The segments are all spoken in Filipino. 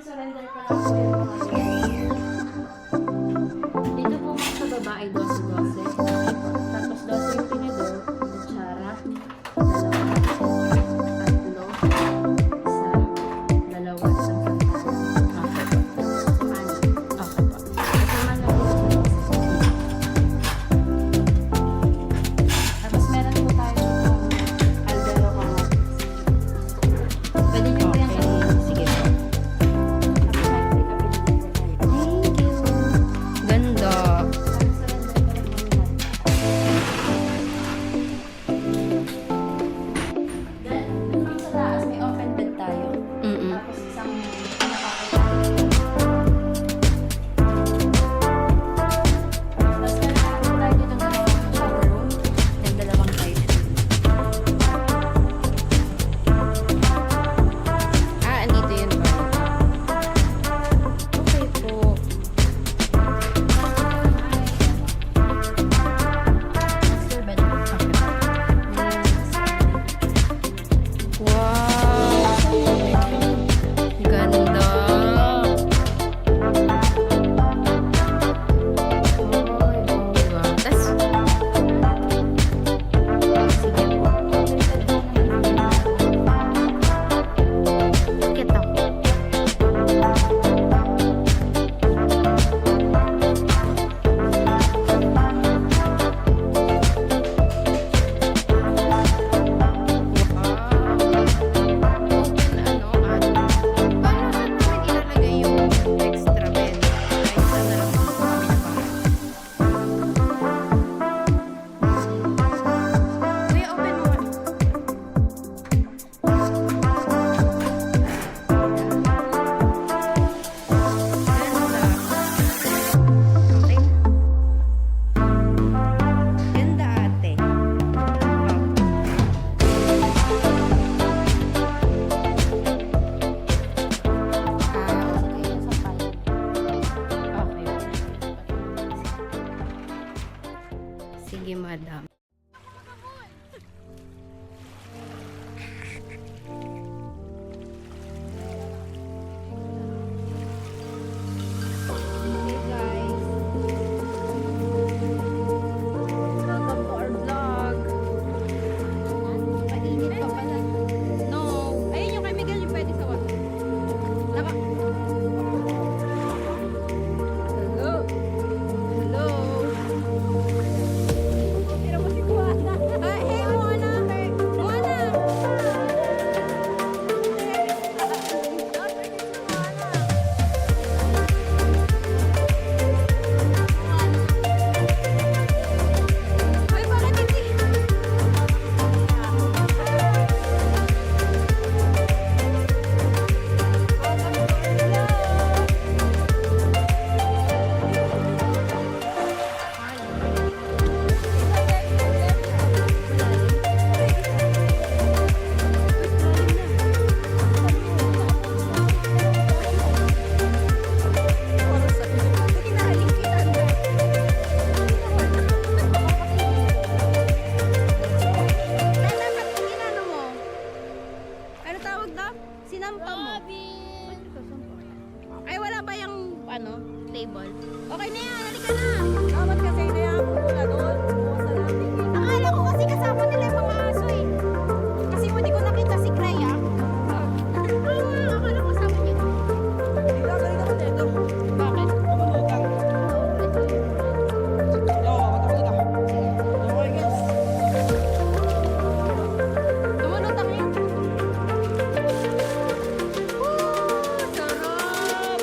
surrender ko lang po yung mga dito po mga sa baba ay 12-12. Tapos 12 yung tinidor, kutsara, dalawa, tatlo, isa, dalawa, isang tatlo. Okay po. Tapos meron po tayo dito Aldero Kamatis. Pwede nyo po yan Sige po. Thank you. Ganda. Doon sa taas, may open bed tayo. Mm-mm. Tapos isang nakakita. Tapos meron po tayo dito ng shower room and dalawang kayo. Andito yun ba? Okay po. Master bedroom. Wow! Ganda! Diba? Tas, sige po. Bakit ako? Open paano saan namin ilalagay yung extra bed? Ay, saan na lang po kami napahan? Kuya, open mo. Ganda. Okay. Ganda, ate. Okay. Okay. Sige, madam. Hey guys. Welcome to our vlog. Mainit pa pala. No. Ayun yung kay Miguel yung pwede sa water. Naka. Hello. Hello. Tira mo si Juana. Hey, Juana. Juana. Ay, bakit hindi? Ano tawag daw? Sinampa mo? Ay, wala ba yung, table? Okay na yan, halika na! Dapat kasi inayaan mo muna doon. Buwasan natin yun. Akala ko kasi kasama nila yung mga aso eh. Kasi hindi ko nakita si Kreya. Akala ko kasama niya. Hindi ka galing naman dito. Bakit? Tumulutang. Yo, matapos ka. Okay, guys. Tumulutang yun. Sarap!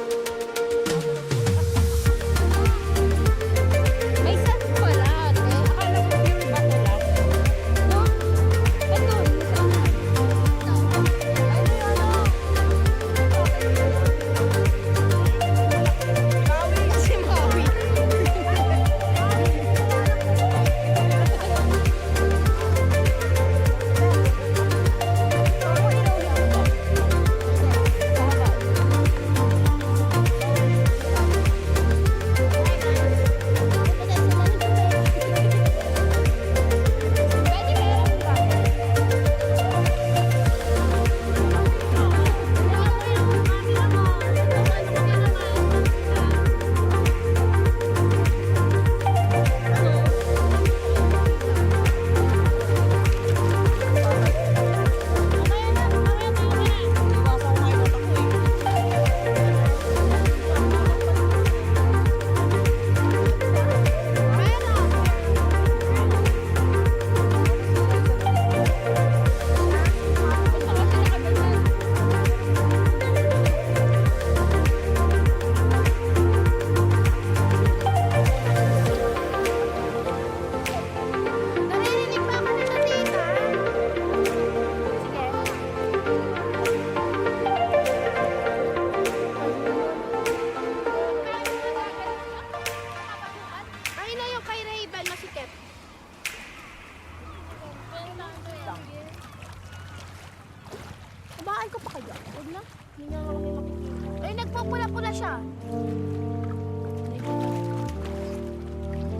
Nagpupula-pula siya.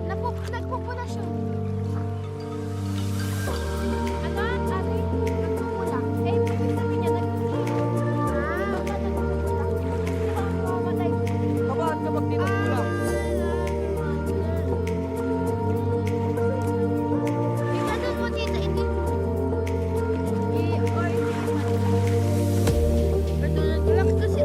Nagpupula siya. Ano? Ate? Nagpupula. Eh, ibig sabihin niya, nagpupula. Bakit nagpupula? Di ba ang mamamatay? Kabaan kapag di nagpula. Tingnan mo, tita, hindi. Relax kasi.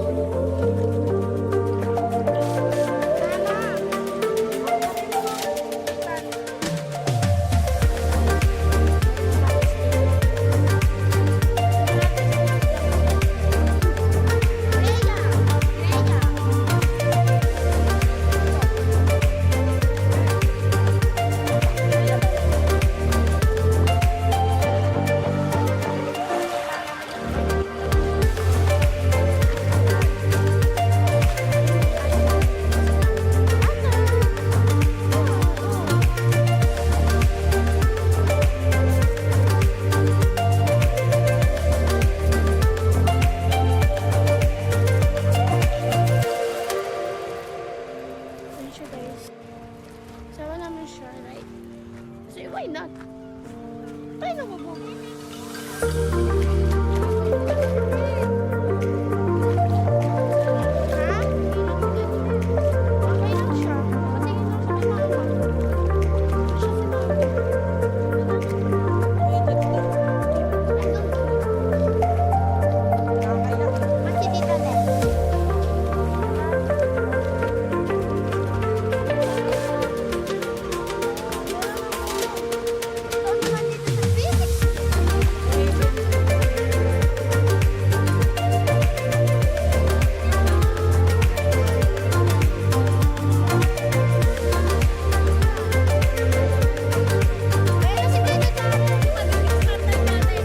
Siya guys. Sama namin siya, right? Kasi why not? Tayo na babo. Ha? Okay lang siya. Patingin lang siya kay mama. Siya si mama. Mati tita Nel. Ikaw naman dito sa physics. Pero si Tito Tana, mabilis natin natin.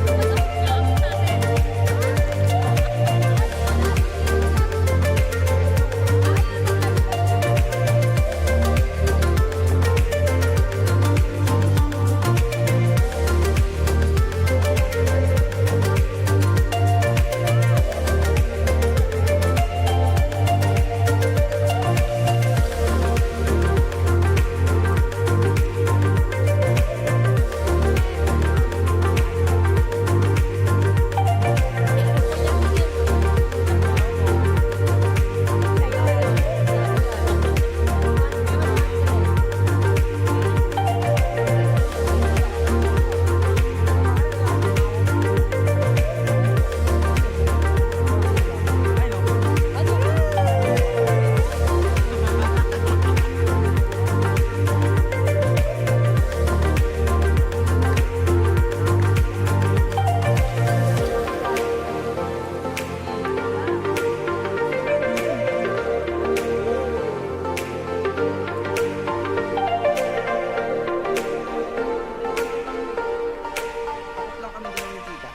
Lang kami doon ni tita.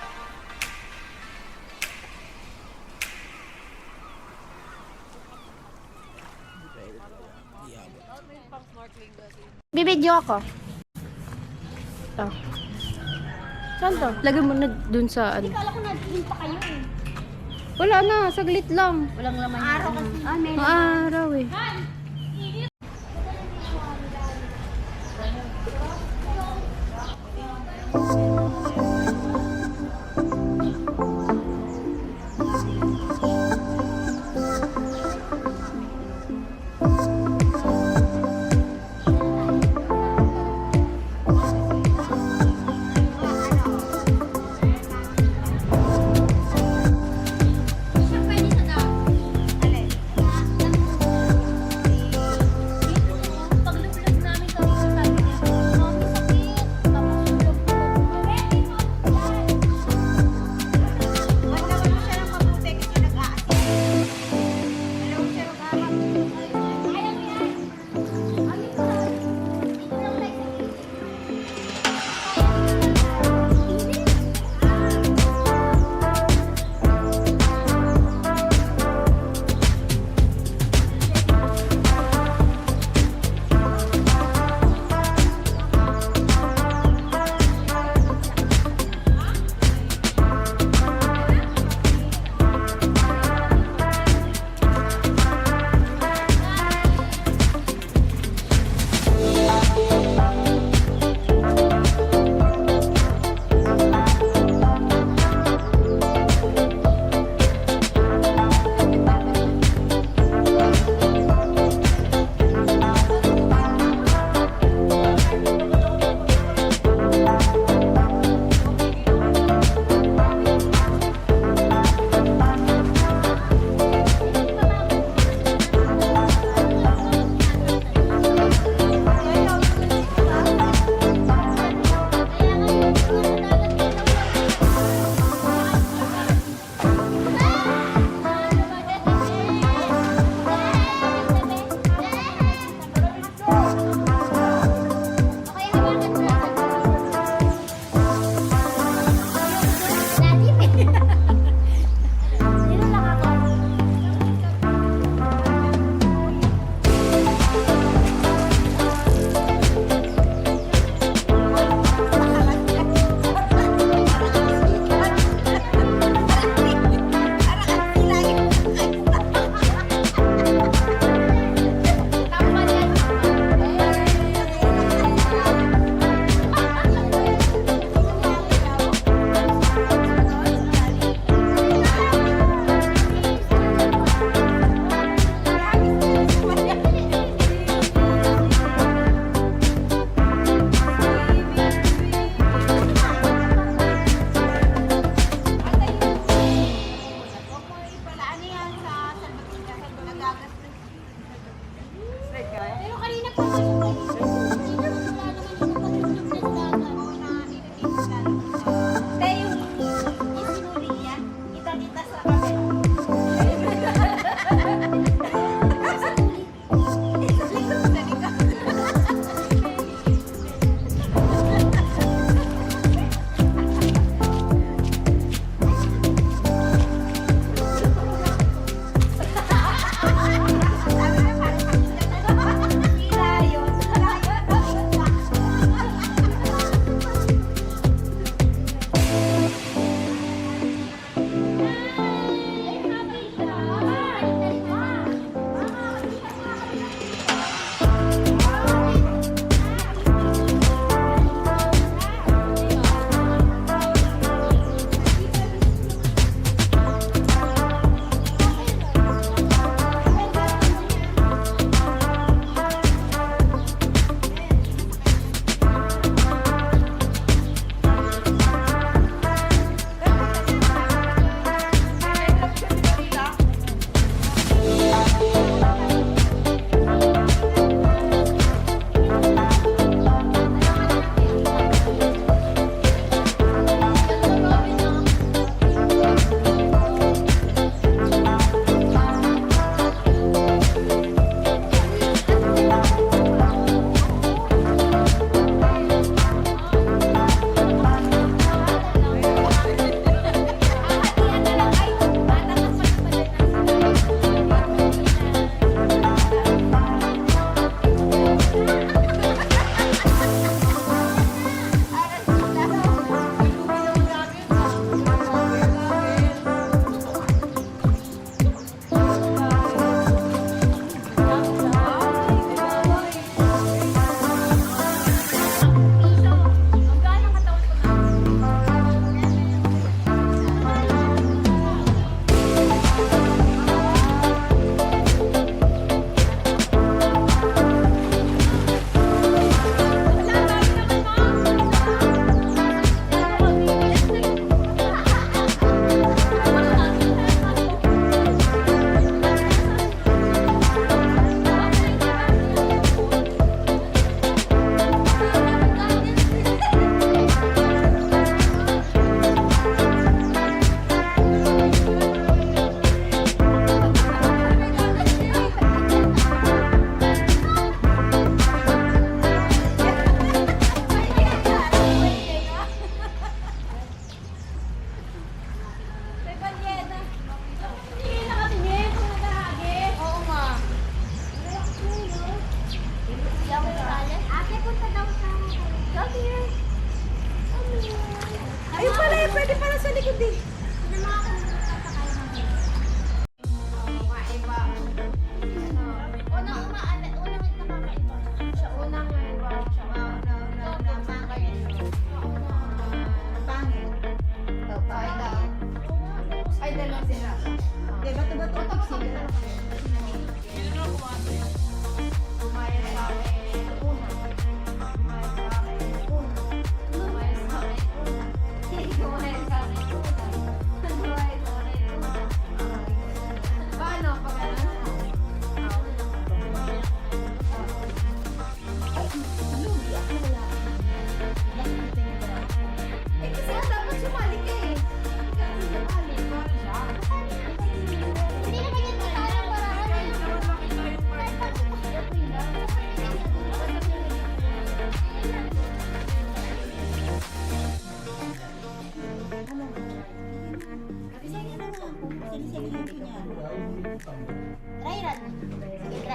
Bibidyo ako. Ito. Saan to? Lagay mo na dun sa ano. Kala ko nag-in pa kayo eh. Wala na, saglit lang. Walang laman yung araw kasi. Ah, may Maaraw eh. Siya pwede sa daw. Alin?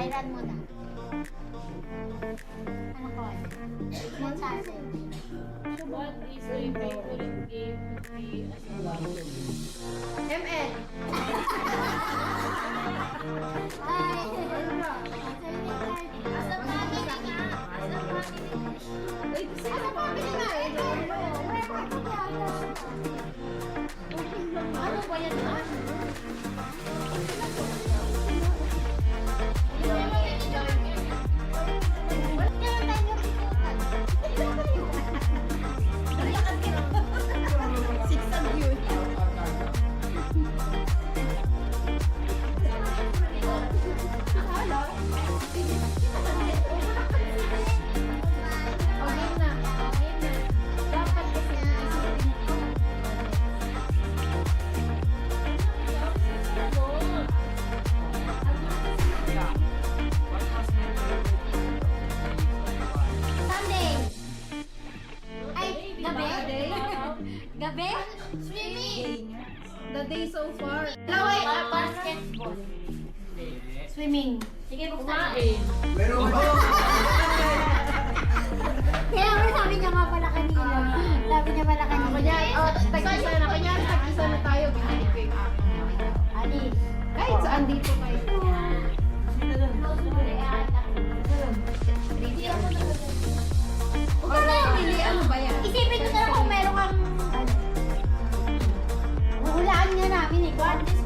Iran mo na. Ano ko? Yan sa atin. What is my favorite game to play as a child? ML. Ay! Asa family nga. Asa family. Asa family nga eh. Ano ba yan? Sunday. Ay, gabi? Gabi? Swimming. The day so far. Basketball. Swimming. Sige, buksan mo. Kumain. Kaya nga sabi niya nga pala kanina. Sabi niya pala kanina. Tag-isa na. Kanyari tag-isa na tayo. Binalik ko yung aking. Ali. Kahit saan dito kayo. Huwag ka na Pili, ano ba yan? Isipin mo na lang kung meron kang ano. Huhulaan nga namin eh. What is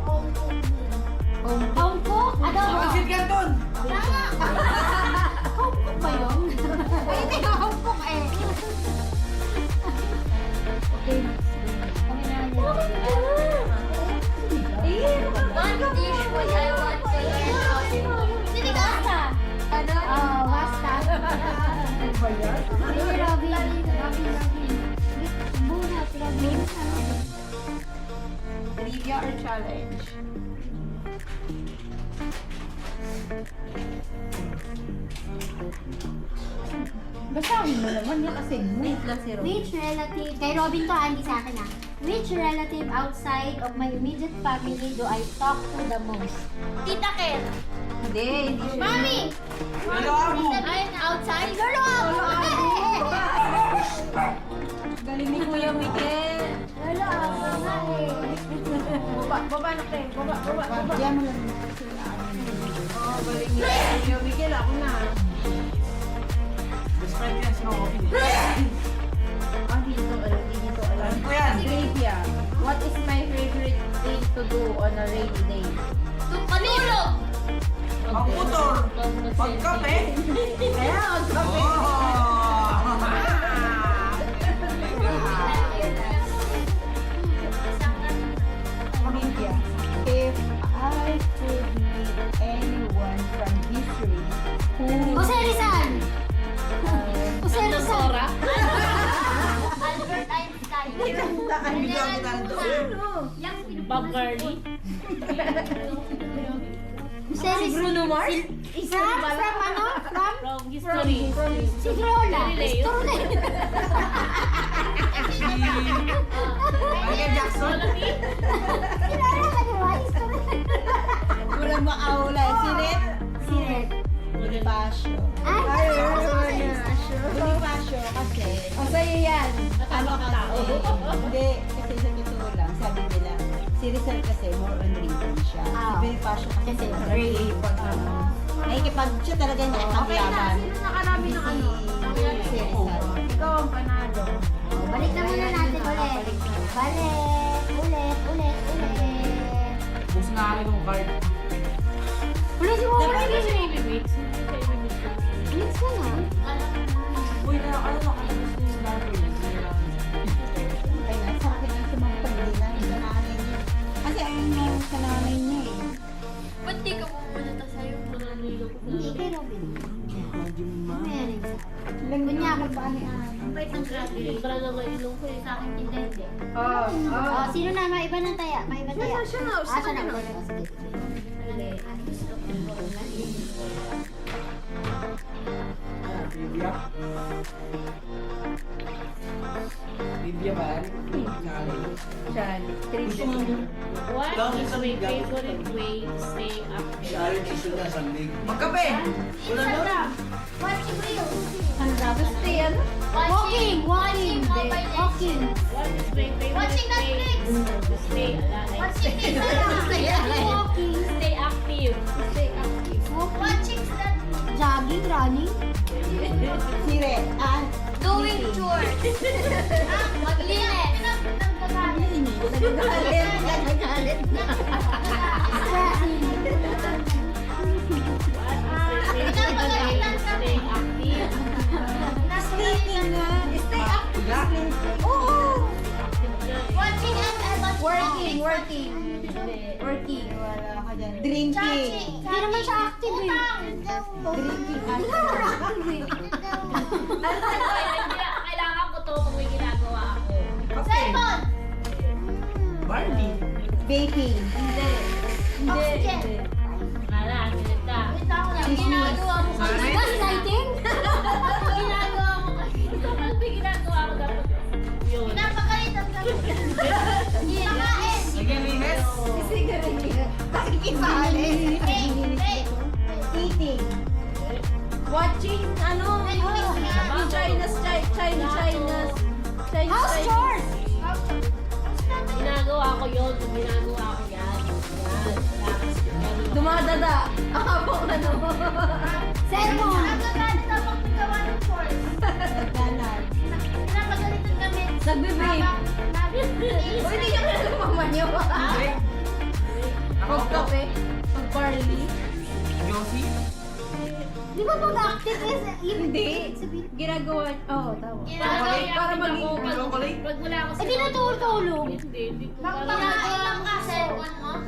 home cook? Home cook? Adobo. Canton! Tama! Home cook ba yun? Ay, hindi nga home cook eh. Okay. Kami na niya. One dish was I want to learn. Sini ka asa? Ano? Basta. Ay, Robin. Bunat, Robin. Trivia or challenge? Basahin mo naman yan kasi wait lang si Ron. Which relative, kay Robin to, hindi sa akin ah. Which relative outside of my immediate family do I talk to the most? Tita Ken. Hindi siya. Mami! Lolo Amo! Ay, outside? Lolo Amo! Galing ni Kuya Miguel. Lolo Amo nga eh. Baba na tayo. Baba. Diyan mo lang. Oh, galing ni Kuya Miguel. Ako na. Best friend yan si Robin. Ah, dito alam. Alam ko yan. Trivia. What is my favorite thing to do on a rainy day? Matulog! Magmotor! Magkape! Kaya, magkape. Trivia. If I could meet anyone from history who Jose Rizal! Jose Rizal! Albert Einstein. Bigyan kita nito. Bob Marley. Jose Rizal. Bruno Mars? From ano? From history. Si Lola. Galileo. Michael Jackson. Si Lola ka diba? History. Walang makaula. Sinet? Sinet. Bonifacio. Ay, Bonifacio kasi. O sa'yo yan. Ano kasi? Hindi. Kasi sa totoo lang, sabi nila, si Rizal kasi more on reading siya. Si Ah. Bonifacio kasi Kasi brave. Nakikipag siya talaga nakikipaglaban. Sino nakarami ng ano? Si Rizal. Ikaw ang panalo. Balik na muna natin ulit. Balik. Ulit. Bus na akin yung card. Ulit si Mama. Ano yung baby mix? Mix ka na. Uy, ano gusto yung number niya? Kaya sa akin ang sumampag din na sa nanay niya. Kasi ayaw niya sa nanay niya eh. Ba't di ka pumunta sa'yo? Hindi kay Robin. Meron sa Kunya ako ba ni Wait, ang grabe. Para na mailong ko eh. Sa akin hindi. Oh. Sino na? Maiba ng taya. Maiba taya. Siya na. Siya na. Sige. Bibia? Bibia ba? Challenge. Charlie. Gusto mo What is my favorite way to stay active. Magkape! Wala na. Watching reels. Stay ano? Walking. Walking. Walking. What is my favorite Watching way Netflix. to stay alive? Watching Walking. Stay active. Stay active. Watching jogging, running. Sire. Doing chores. Maglinis. Nagagalit. Pinapagalitan kami. Stay active. Sleeping nga. Stay active. Oo. Watching Working. Wala ka dyan. Drinking. Hindi naman siya active eh. Drinking. Kailangan ko to kung may ginagawa ako. Cellphone. Barbie! Baking. Oxygen. Wala, sinita. Ginagawa mo kasi. Gaslighting? Ginagawa mo kasi. Ito pag may ginagawa ko dapat yun. Pinapagalitan kami. Pakain. Naglilinis! Pakikisali. Eating. Watching, Chinese. House chores. Ginagawa ko yun. Kung ginagawa ko yan. Yan. Dumadada. Habang ano. Cellphone. Nagagalit ako magawa ng chores. Ganan. Pinapagalitan kami. Nagbe-break. O, hindi ka pala mama niyo. Ako to! Pagkape. Pag-barley. Josie? Di ba pag active is Hindi. Ginagawa. Oo, tama. Ginagawa- Para maging Chocolate? Pag wala ako Eh, di natutulog. Hindi ko Nakapakain lang ka cellphone mo.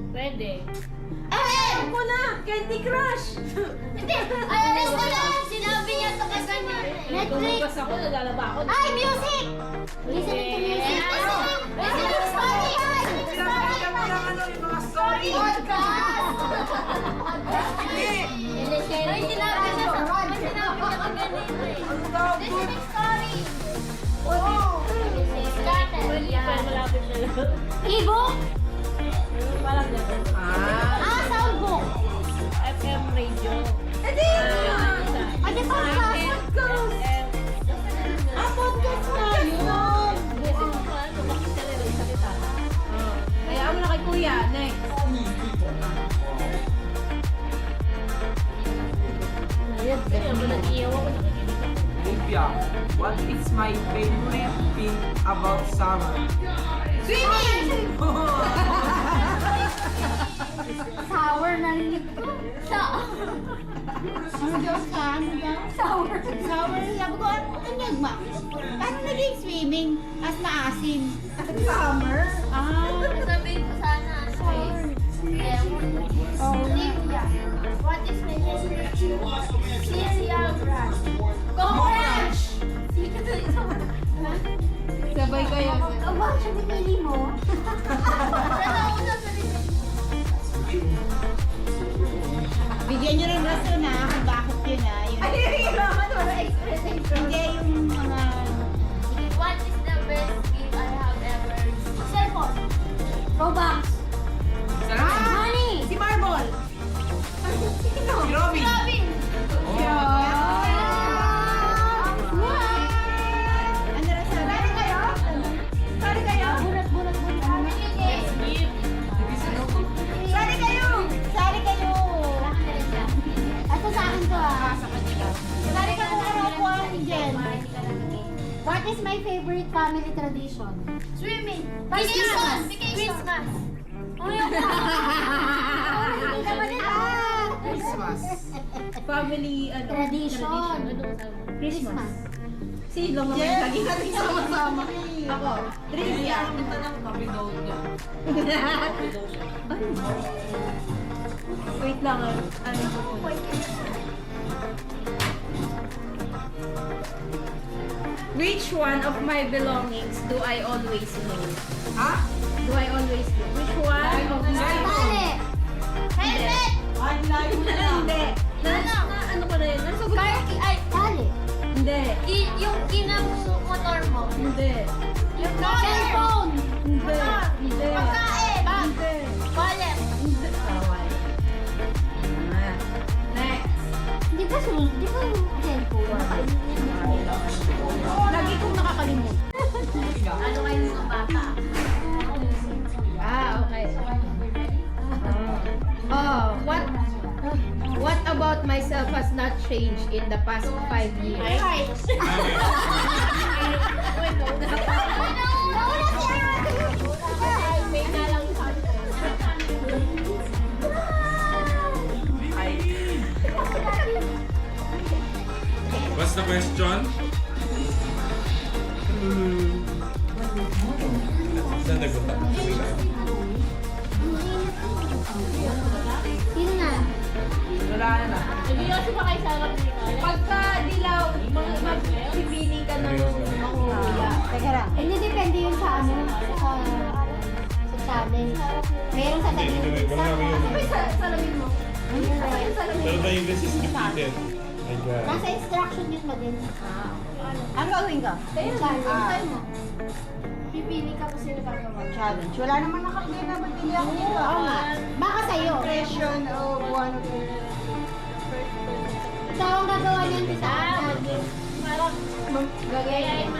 Pwede. Ako na! Candy Crush! Hindi. Alis na lang. Sinabi niya to kasi Netflix. Kung ako, naglalaba ako. Ay, music! Listening to music. Listening to Spotify. Pinapakita mo lang yung mga story! Podcast. Hindi! Ay, sinabi niya sa Ay, sinabi niya kanina eh. Ang tawag ko! Listening story. Oh. Scatter. Pwede pa, malapit na lang. E-book? Parang gano'n. Ah, soundbook. FM radio. Hindi! Ay, di podcast. FM. Ah, podcast na yun! Kasi mo pa, ano, bakit ka rin salita? Kaya mo na kay Kuya. Next. Kaya mo nag-iyaw ako, nakikinig ako. Olivia, what is my favorite thing about summer? Swimming! Sour narinig ko. Ano daw ka? Ano daw? Sour. Sour. Sabi ko, ano nagma? Paano naging swimming? As maasim. Summer? Sabihin ko sana, sour. Olivia, what is my favorite? Cereal brand. Cockroach! Sabay kayo. Aba, siya pinili mo? Sana una sa Bigyan nyo ng rason na kung bakit yun yun. Ay, hiraman. Wala explanation. Hindi yung mga... What is the best gift I have ever received? Cellphone. Robux. Salamat! Money. Si Marble. Si Robin! Robin. Ano rin sa... Sari kayo? Sari kayo? Burat. Gift. Sari kayo! Sari kayo! Ito sa akin to ah. Sari ka kung ano ko ang Jen. What is my favorite family tradition? Swimming. Vacation. Christmas. Christmas! Family, ano? Tradition. Christmas. Sino mo may lagi natin sama-sama? Ako. Trivia. Wait lang. Ano ko? Which one of my belongings do I always know? Ha? Do I always know? Which one of my... Tali. Helmet. Hindi. Ano ko na yun? Nasa Car key. Ay, tali. Hindi. Yung motor mo. Hindi. Yung cellphone. Hindi. Hindi. Pagkain. about myself has not changed in the past 5 years. Right. What's the question? Saan nagpunta? Sino na? Wala na. Pagka dilaw, magbibili ka ng mahuhula. Teka lang. Hindi depende yun sa ano, sa challenge. Meron sa Salamin mo. Pero the English is repeated. My God. Nasa instruction yun ba din? Ang gawin ka? Challenge. Pipili ka kung sino gagawa. Challenge. Wala naman nakalagay na magbili ako nito. Oo nga. Baka sa'yo. Impression of one of the... Ikaw ang gagawa niyan, tita. Gagayain mo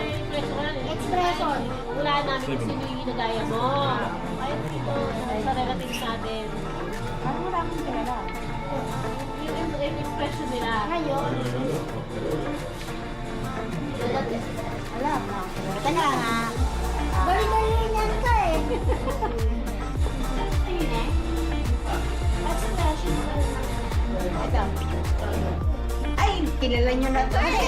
Expression. Wala namin kung sino yung ginagaya mo. Ay, ito, sa relatives natin. Parang wala akong kilala. Yung expression nila. Ngayon. Wala na. Teka lang ha. Bali-bali yan ka eh. Ayun eh. Expression. Ito. Ay, kilala nyo na to. Ay,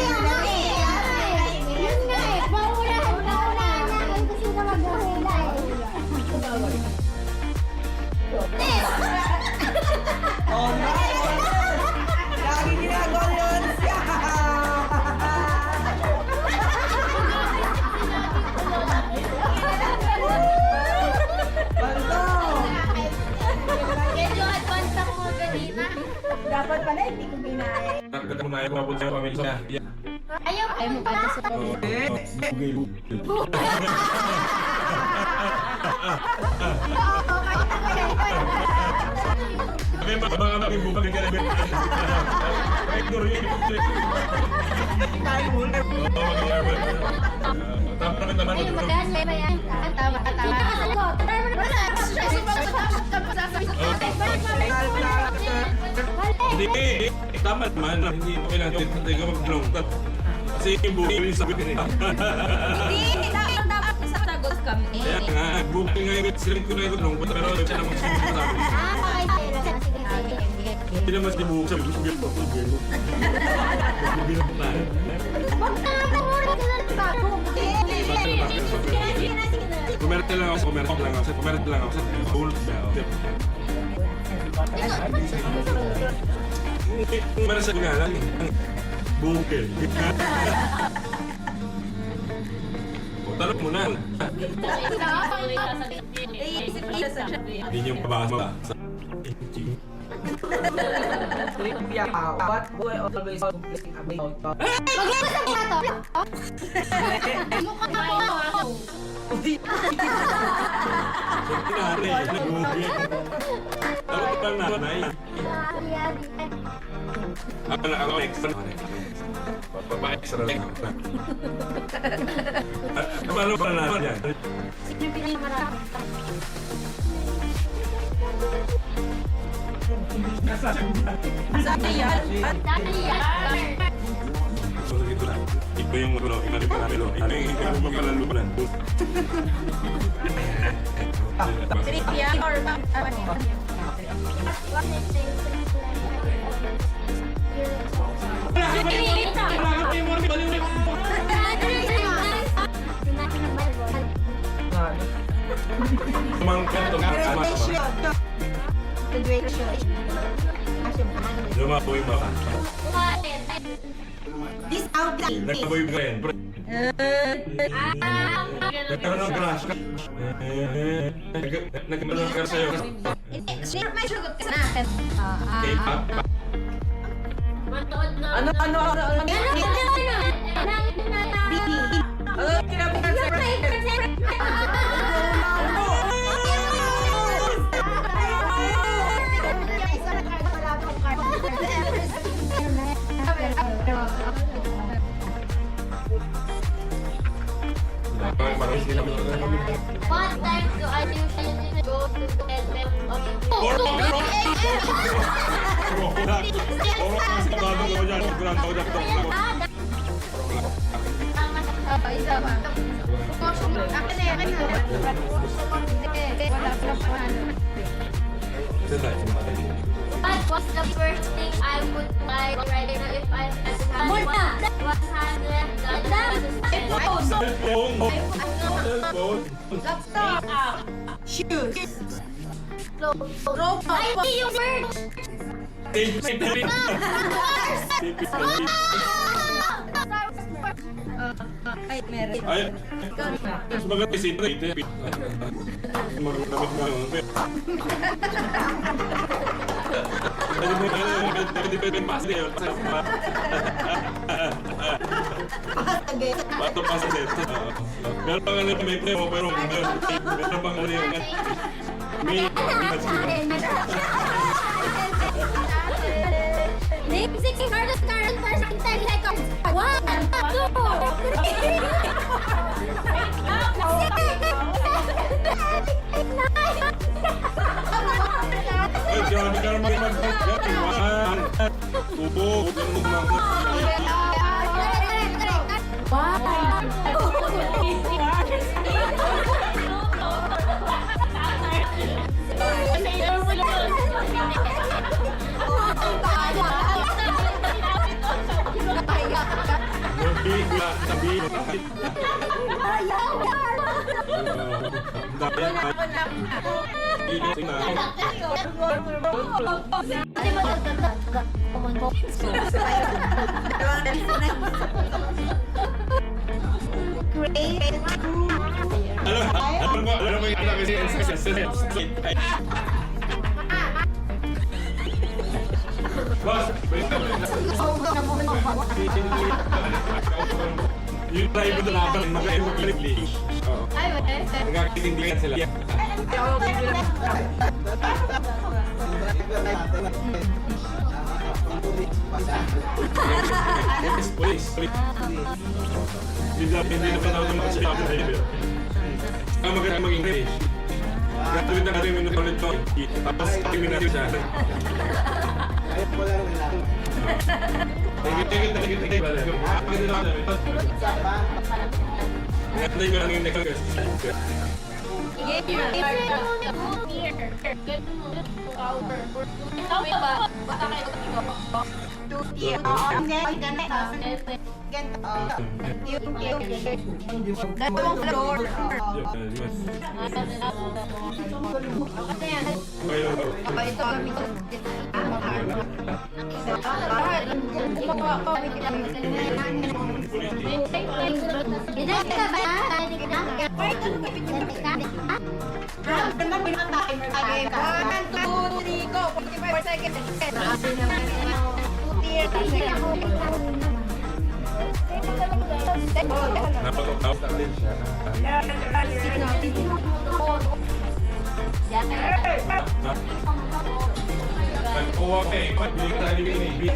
yun nga eh. Paunahan namin kasi na mag-ahula eh. Oh no! Lagi ginagawa yun siya! Bando! Medyo advance ako mga kanina. Dapat pala hindi ko ginaya. Nakita mo na yung mabot sa pamilya. Ayaw mo pa sa Sabi mga maging bukag ka na. Ignore yun. Tayo muna. Tama naman Ayun, naman. madalas may yan. Tama. Sagot. Wala, stress mo ba? Tapos sasabihin ko. Hindi. Tama naman. Hindi mo kailangan ito mag-long. Kasi yung buhay yung sabi nila. Hindi, dapat sasagot kami. Kaya nga, booking nga yung siling ko na yung long. Pero siya naman sabi. Okay, sige. Hindi naman si buhok sa bibig ko. Bibig na. Huwag ka nga pangulit ka ng bago. Kumerte lang ako. Kumerte lang ako sa whole bell. Kumerte sa ngalan. Bukil. O, tanong mo na. Hindi niyo pabasa sa Yeah, what do I always complain about? Maglabas ang plato. Mukha mo. Tinari, nag-bukil. Dapat lang nanay. Ako extra. Papa-extra lang. Paano ba naman yan? Sino yung pinakamarami? Saan yan? Dati yan. So, ito lang. Iba yung ano, inalipalalo. Ano yung mapalalunan? Trivia or Tumangkan ito nga. Graduation. Lumaboy ba? This outline. Nagkaboy ba yan? Nagkaroon ng crush ka? Nagkaroon ng crush sa'yo? may sugot ka na. K-pop? Manood na. Ano? Kinabukan sa Parang hindi naman ito. What time do I usually go to the bed of Or, Orang sigurado ko dyan. Sigurado ko dyan. Isa pa. Akin na, akin na. Hindi, wala pa paano. What was the first thing I would buy right now if I had $100? Cellphone. Laptop. Shoes. Robot. Ay, hindi yung word! Ay, meron. Ay, mas maganda si Ito. Magdamit na naman. Hindi pa din yun. Bato pa sa set. Meron pang ano may premo, pero meron pang ano yun. May Name 6 hardest current person in 10 seconds. 1, 2, 3, Ay, grabe ka naman mag-iwan. Tubo, ganun lang. Sabi. Alam mo yung anak kasi Boss, yung driver na natin, mag-evacuate. Oo. Ay, wala. Nagkakitindigan sila. Police. Hindi na pa daw naman siya ang driver. Ang maganda mag-English. Gagawin na natin yung ulit to. Tapos tingin natin siya. Thank you. Akin na naman. Ngayon ko lang yung next question. Dalawang floor. Ito kami ko. Okay, 1, 2, 3, go. 45 seconds. Napag-out din siya. Okay, bili ka tayo ng ibig.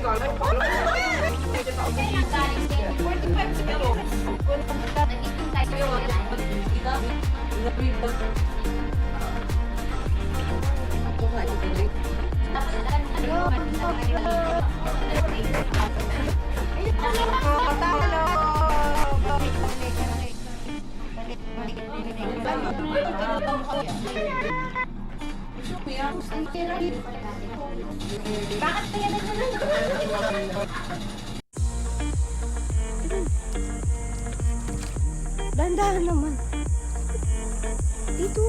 Dandahan naman. Dito.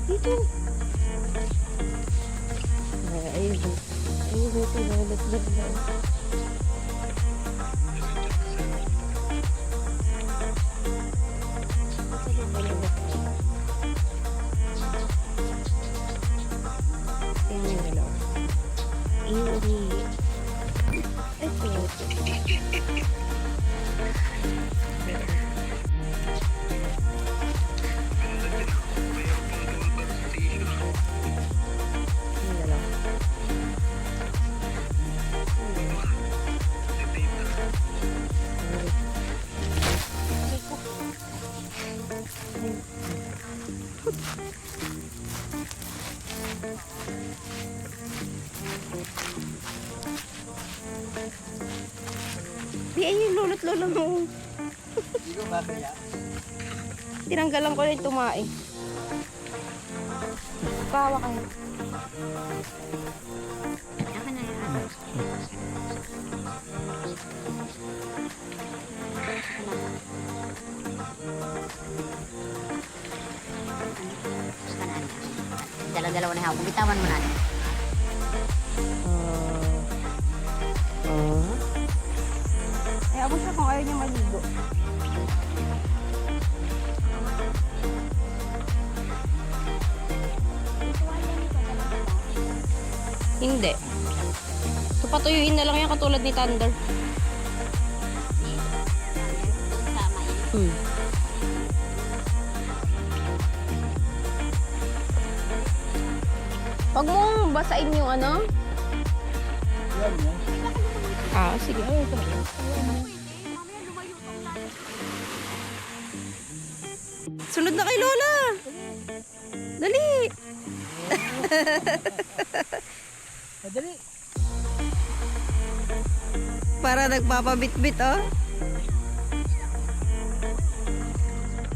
Dito. Ayun. Ayun. Di ay yung lulot lolo mo. Hindi ko makaya. Tinanggalan ko na yung tumae. Pahawa kayo. Akin na yan. Dala-dalawa na hawak. Bitawan mo natin. Ay, abos na kung ayaw niya maligo. Hindi. So, patuyuin na lang yan katulad ni Thunder. Hmm. Huwag mong basain yung ano? Yan, yan. Ah, sige. Ay, ito. Sunod na kay Lola. Dali. Madali. Para nagpapabit-bit, oh.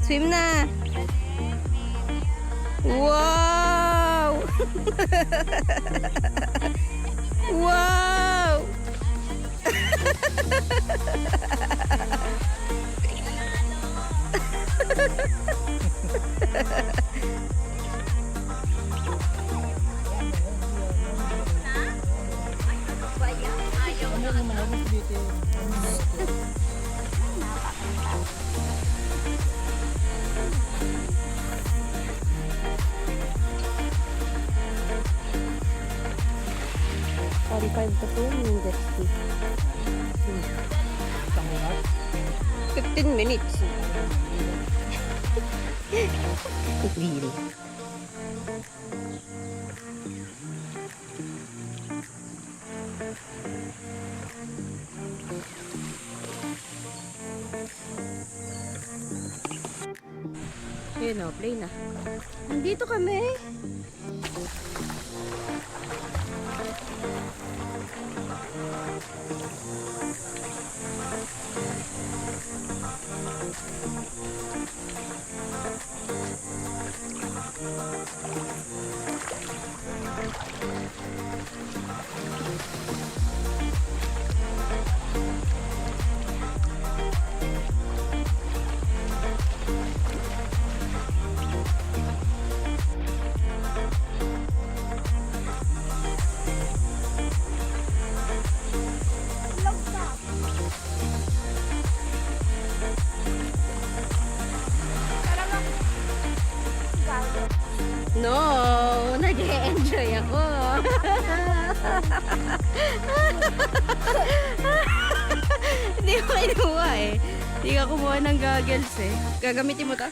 Swim na. Wow! Wow! Ano yung manabos dito? to po yung dexty. 15 minutes. Really? Ayun o, play na. Nandito kami. No, nag-e-enjoy ako. Hindi ko kinuha eh. Hindi ka kumuha ng goggles eh. Gagamitin mo ta?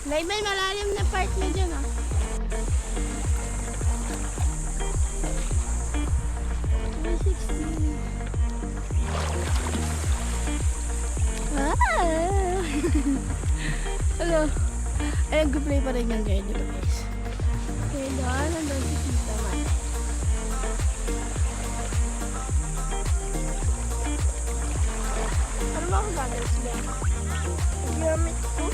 May malalim na part na dyan ah. Hello. Ay, nag-play pa rin yung guide dito guys. Okay, doon. Nandun si Tita Man. Ano ba akong goggles ba? Gamit ko.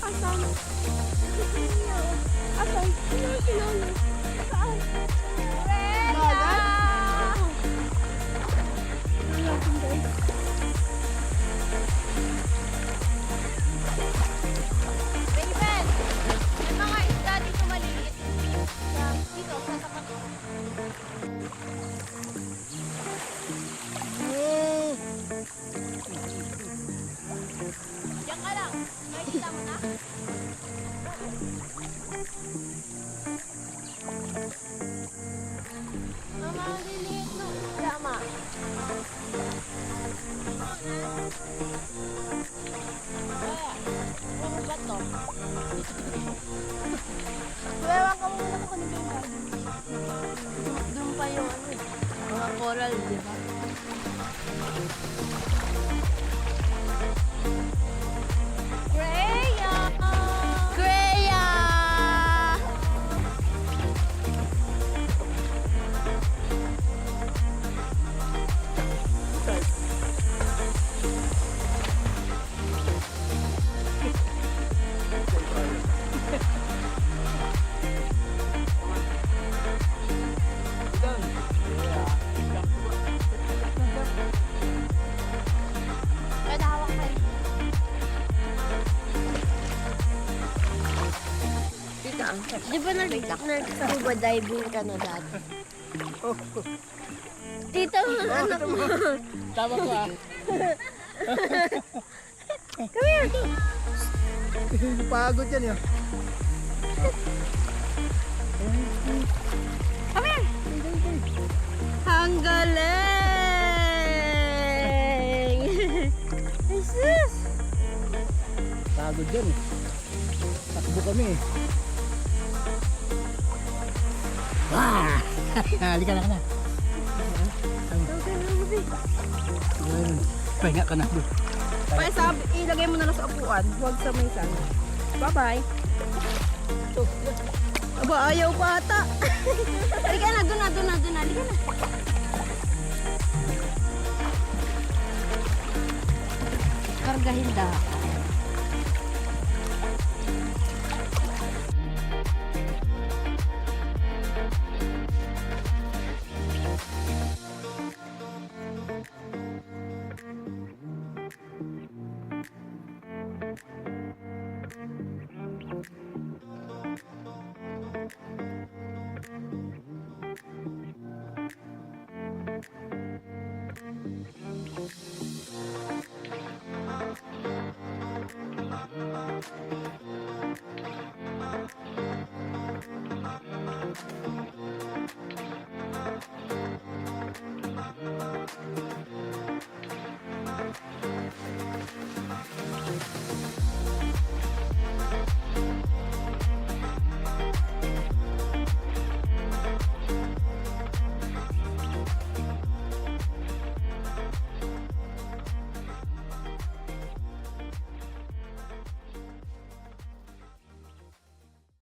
Asan? Asan? Kilala. Saan? Bagat? Raven, may mga isda dito maliit. Dito, sa tapat. Diyan ka lang. May kita mo na? Mama, ang liliit no isda, ma. Ano ba to? Ewan ka muna kung ano yung gagawin. Doon pa yung ano, mga coral, di ba? Di ba nag-scuba diving ka na dati? Tito, anak mo. Tama ko ah. Come here. Pagod yan yun. Come here. Ang galing. Jesus. Pagod yan eh. Takbo kami eh. Ah! Halika na ka na. Ayun. Pahinga ka na. Bro. Ilagay mo na lang sa upuan. Huwag sa may sana. Bye-bye. Aba, ayaw bata. Halika na, doon na. Halika na. Kargahin daw.